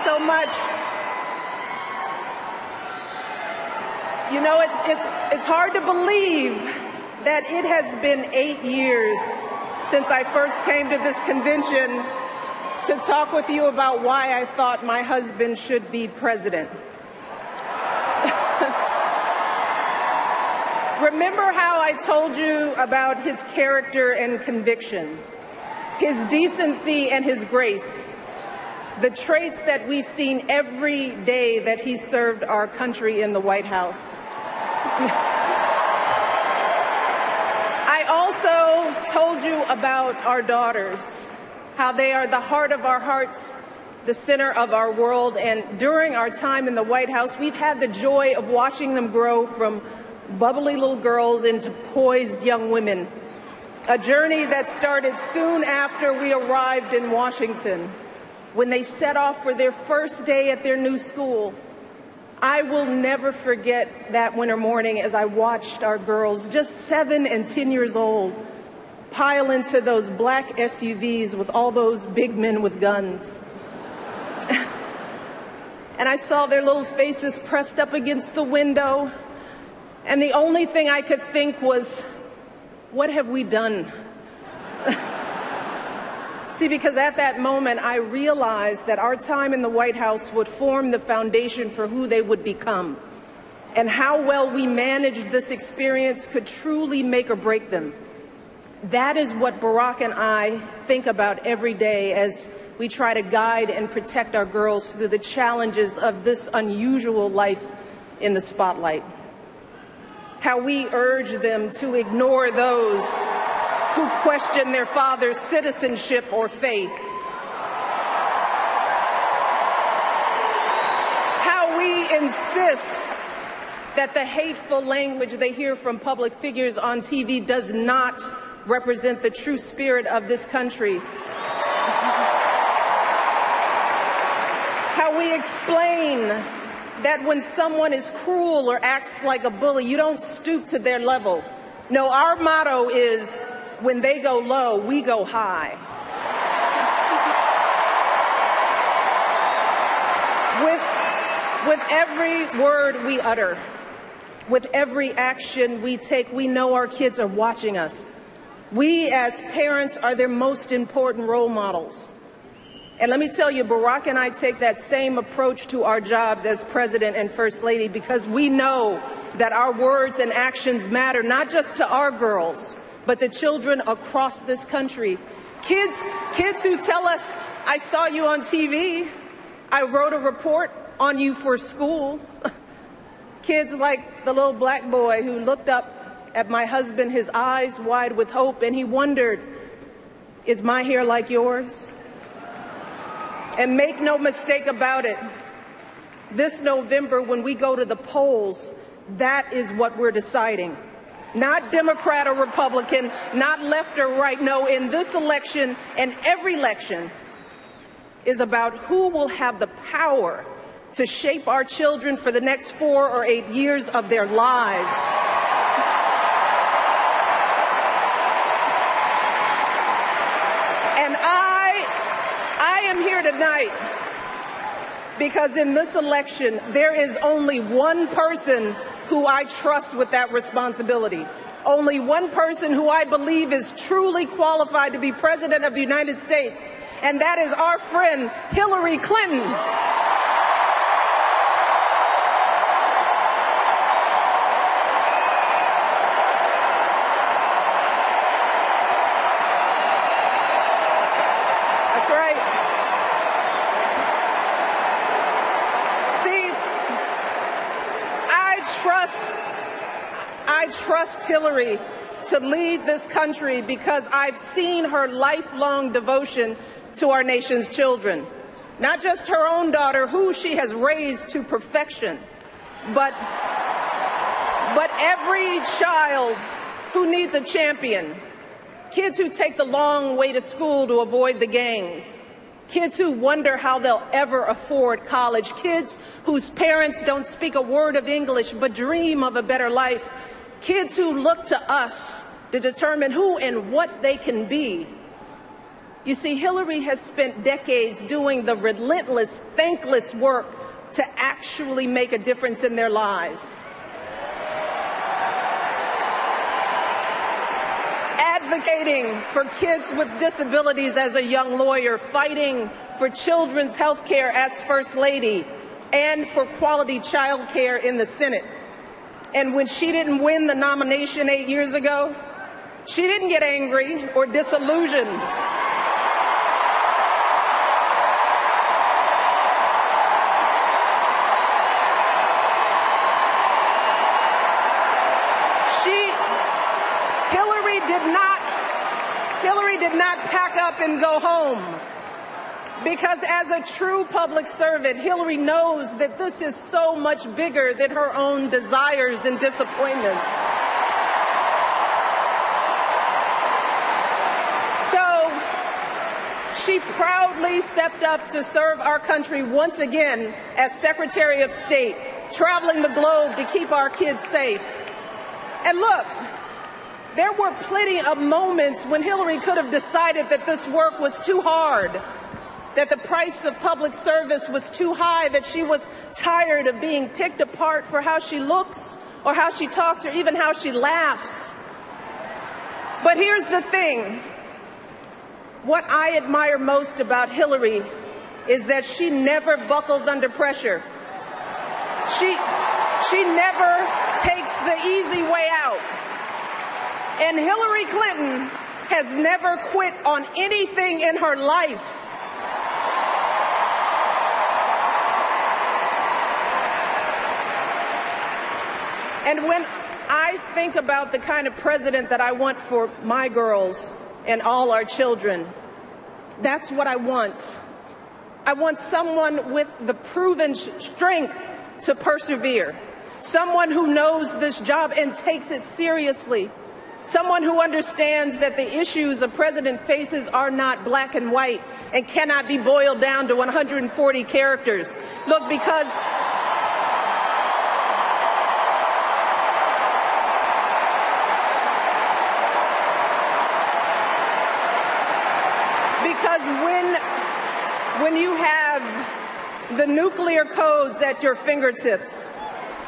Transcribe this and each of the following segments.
so much. You know, it's hard to believe that it has been 8 years since I first came to this convention to talk with you about why I thought my husband should be president. Remember how I told you about his character and conviction, his decency and his grace, the traits that we've seen every day that he served our country in the White House. I also told you about our daughters, how they are the heart of our hearts, the center of our world, and during our time in the White House, we've had the joy of watching them grow from bubbly little girls into poised young women, a journey that started soon after we arrived in Washington, when they set off for their first day at their new school. I will never forget that winter morning as I watched our girls, just 7 and 10 years old, pile into those black SUVs with all those big men with guns. And I saw their little faces pressed up against the window, and the only thing I could think was, what have we done? See, because at that moment, I realized that our time in the White House would form the foundation for who they would become, and how well we managed this experience could truly make or break them. That is what Barack and I think about every day as we try to guide and protect our girls through the challenges of this unusual life in the spotlight. How we urge them to ignore those who question their father's citizenship or faith. How we insist that the hateful language they hear from public figures on TV does not represent the true spirit of this country. How we explain that when someone is cruel or acts like a bully, you don't stoop to their level. No, our motto is, when they go low, we go high. With every word we utter, with every action we take, we know our kids are watching us. We as parents are their most important role models. And let me tell you, Barack and I take that same approach to our jobs as President and First Lady, because we know that our words and actions matter, not just to our girls, but to children across this country. Kids who tell us, I saw you on TV, I wrote a report on you for school. Kids like the little black boy who looked up at my husband, his eyes wide with hope, and he wondered, is my hair like yours? And make no mistake about it, this November when we go to the polls, that is what we're deciding. Not Democrat or Republican, not left or right. No, in this election and every election is about who will have the power to shape our children for the next 4 or 8 years of their lives. And I am here tonight because in this election, there is only one person who I trust with that responsibility. Only one person who I believe is truly qualified to be President of the United States, and that is our friend Hillary Clinton. That's right. See, I trust Hillary to lead this country because I've seen her lifelong devotion to our nation's children. Not just her own daughter, who she has raised to perfection, but every child who needs a champion. Kids who take the long way to school to avoid the gangs. Kids who wonder how they'll ever afford college. Kids whose parents don't speak a word of English but dream of a better life. Kids who look to us to determine who and what they can be. You see, Hillary has spent decades doing the relentless, thankless work to actually make a difference in their lives. Advocating for kids with disabilities as a young lawyer, fighting for children's health care as First Lady, and for quality child care in the Senate. And when she didn't win the nomination 8 years ago, she didn't get angry or disillusioned. Hillary did not pack up and go home, because as a true public servant, Hillary knows that this is so much bigger than her own desires and disappointments. So she proudly stepped up to serve our country once again as Secretary of State, traveling the globe to keep our kids safe. And look, there were plenty of moments when Hillary could have decided that this work was too hard, that the price of public service was too high, that she was tired of being picked apart for how she looks or how she talks or even how she laughs. But here's the thing. What I admire most about Hillary is that she never buckles under pressure. She never takes the easy way out. And Hillary Clinton has never quit on anything in her life. And when I think about the kind of president that I want for my girls and all our children, that's what I want. I want someone with the proven strength to persevere, someone who knows this job and takes it seriously, someone who understands that the issues a president faces are not black and white and cannot be boiled down to 140 characters. Look, because when you have the nuclear codes at your fingertips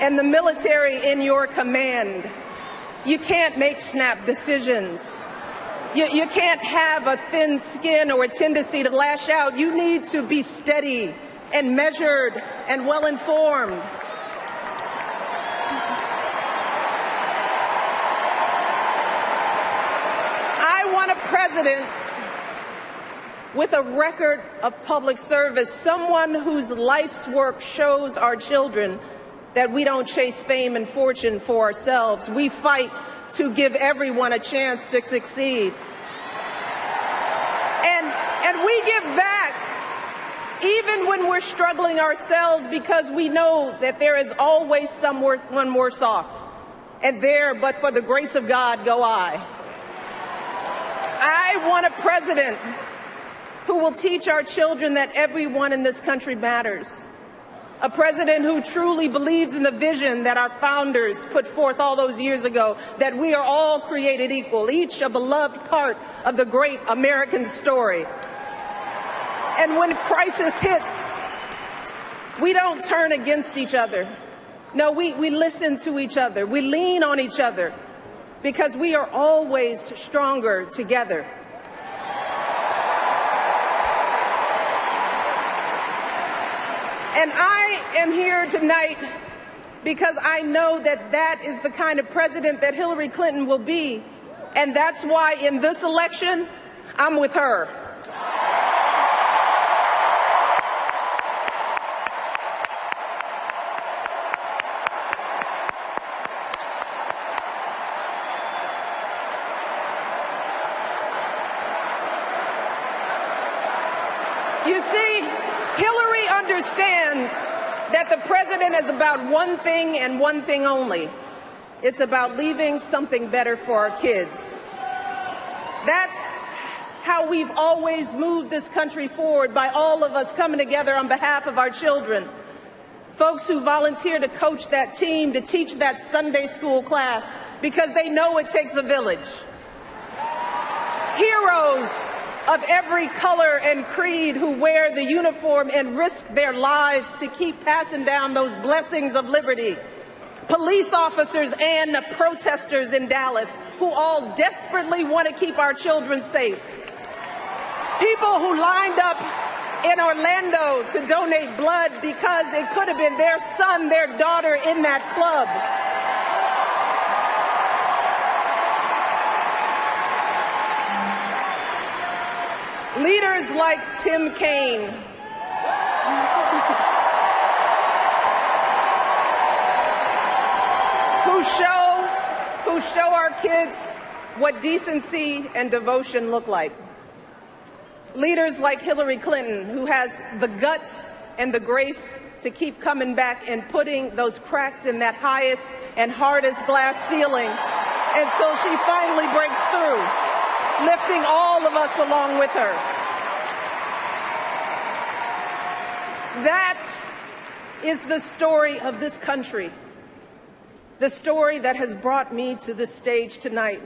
and the military in your command, you can't make snap decisions. You can't have a thin skin or a tendency to lash out. You need to be steady and measured and well-informed. I want a president with a record of public service, someone whose life's work shows our children that we don't chase fame and fortune for ourselves. We fight to give everyone a chance to succeed. And we give back even when we're struggling ourselves, because we know that there is always someone worse off. And there, but for the grace of God, go I. I want a president who will teach our children that everyone in this country matters. A president who truly believes in the vision that our founders put forth all those years ago, that we are all created equal, each a beloved part of the great American story. And when crisis hits, we don't turn against each other. No, we listen to each other. We lean on each other, because we are always stronger together. And I am here tonight because I know that that is the kind of president that Hillary Clinton will be. And that's why in this election, I'm with her. You see, Hillary understands that the president is about one thing and one thing only. It's about leaving something better for our kids. That's how we've always moved this country forward, by all of us coming together on behalf of our children. Folks who volunteer to coach that team, to teach that Sunday school class, because they know it takes a village. Heroes of every color and creed who wear the uniform and risk their lives to keep passing down those blessings of liberty. Police officers and protesters in Dallas who all desperately want to keep our children safe. People who lined up in Orlando to donate blood because it could have been their son, their daughter in that club. Leaders like Tim Kaine, who show our kids what decency and devotion look like. Leaders like Hillary Clinton, who has the guts and the grace to keep coming back and putting those cracks in that highest and hardest glass ceiling until she finally breaks through, lifting all of us along with her. That is the story of this country, the story that has brought me to this stage tonight,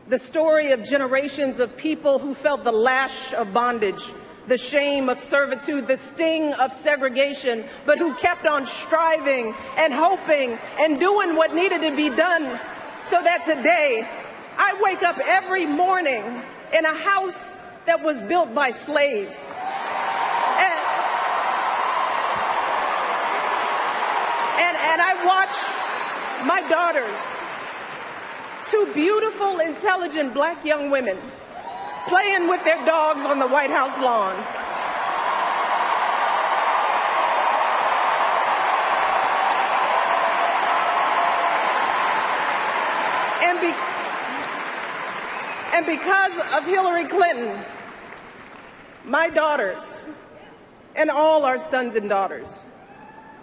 the story of generations of people who felt the lash of bondage, the shame of servitude, the sting of segregation, but who kept on striving and hoping and doing what needed to be done so that today I wake up every morning in a house that was built by slaves. And I watch my daughters, two beautiful, intelligent black young women, playing with their dogs on the White House lawn. And because of Hillary Clinton, my daughters and all our sons and daughters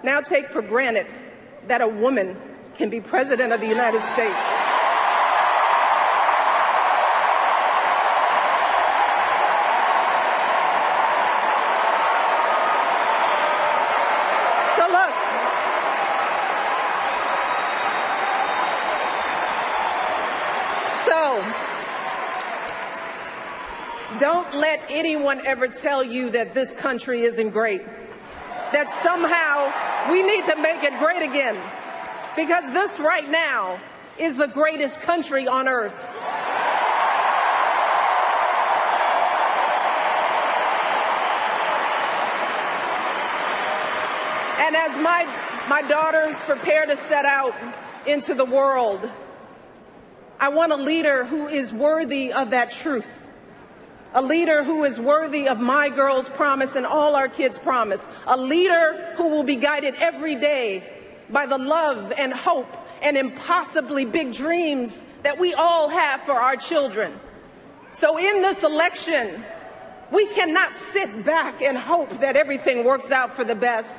now take for granted that a woman can be president of the United States. So look, don't let anyone ever tell you that this country isn't great, that somehow we need to make it great again, because this right now is the greatest country on earth. And as my daughters prepare to set out into the world, I want a leader who is worthy of that truth. A leader who is worthy of my girls' promise and all our kids' promise. A leader who will be guided every day by the love and hope and impossibly big dreams that we all have for our children. So in this election, we cannot sit back and hope that everything works out for the best.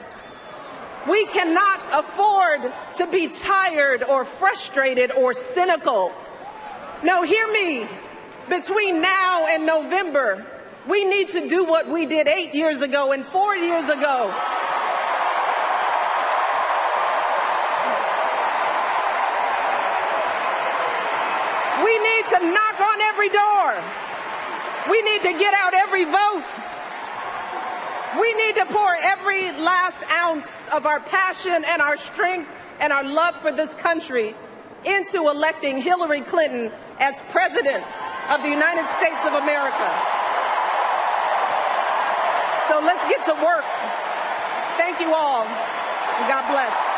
We cannot afford to be tired or frustrated or cynical. No, hear me. Between now and November, we need to do what we did 8 years ago and 4 years ago. We need to knock on every door. We need to get out every vote. We need to pour every last ounce of our passion and our strength and our love for this country into electing Hillary Clinton as president of the United States of America. So let's get to work. Thank you all, and God bless.